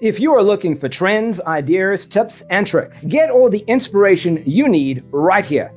If you are looking for trends, ideas, tips, and tricks, get all the inspiration you need right here.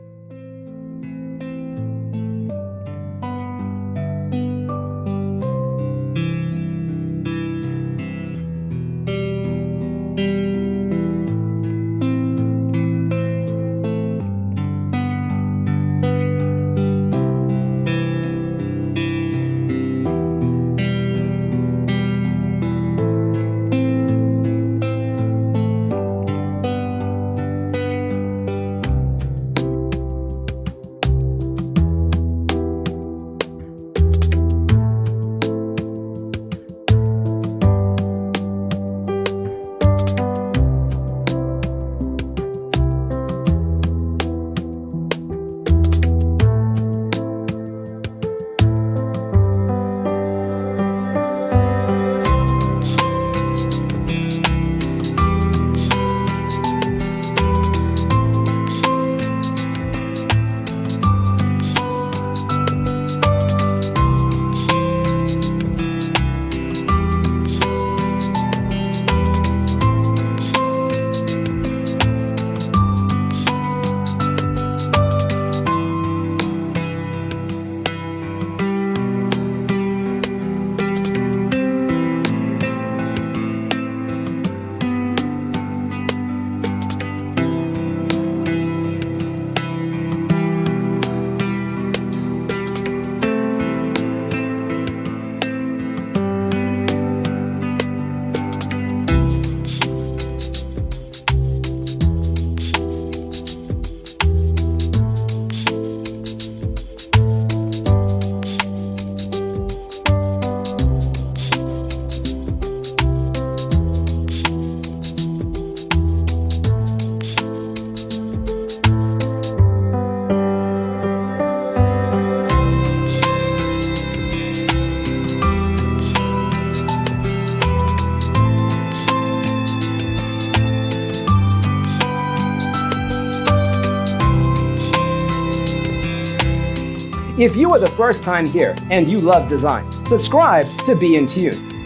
If you are the first time here and you love design, subscribe to Be in Tune.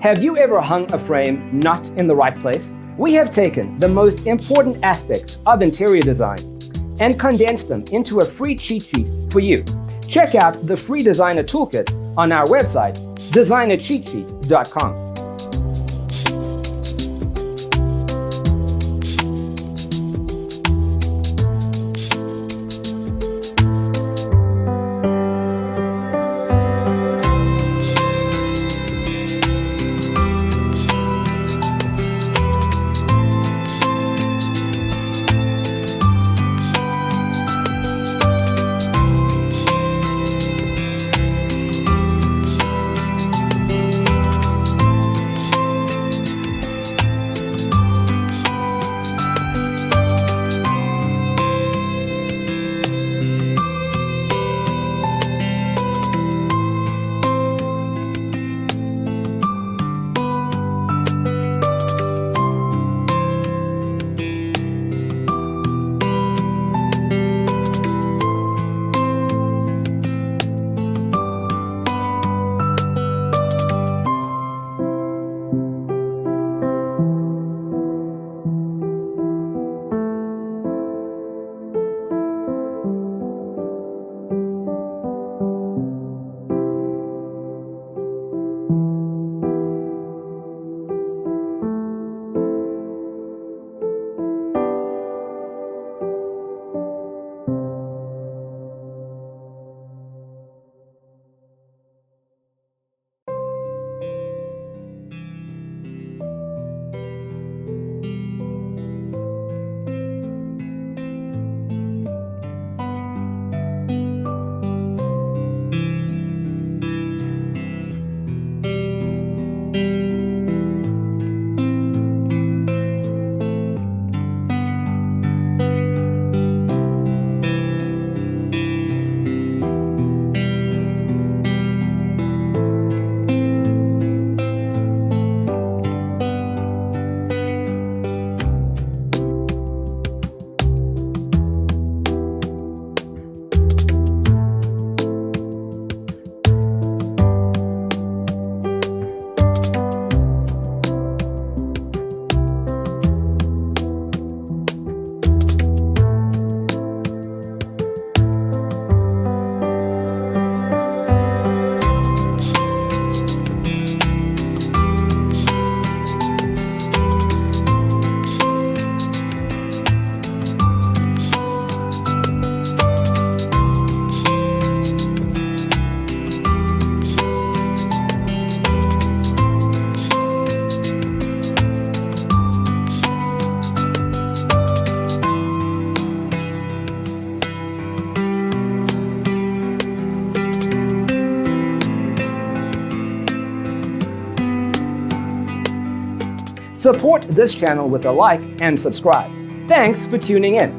Have you ever hung a frame not in the right place? We have taken the most important aspects of interior design and condensed them into a free cheat sheet for you. Check out the free designer toolkit on our website, designercheatsheet.com. Support this channel with a like and subscribe. Thanks for tuning in.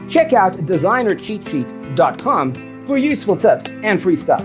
Check out designercheatsheet.com for useful tips and free stuff.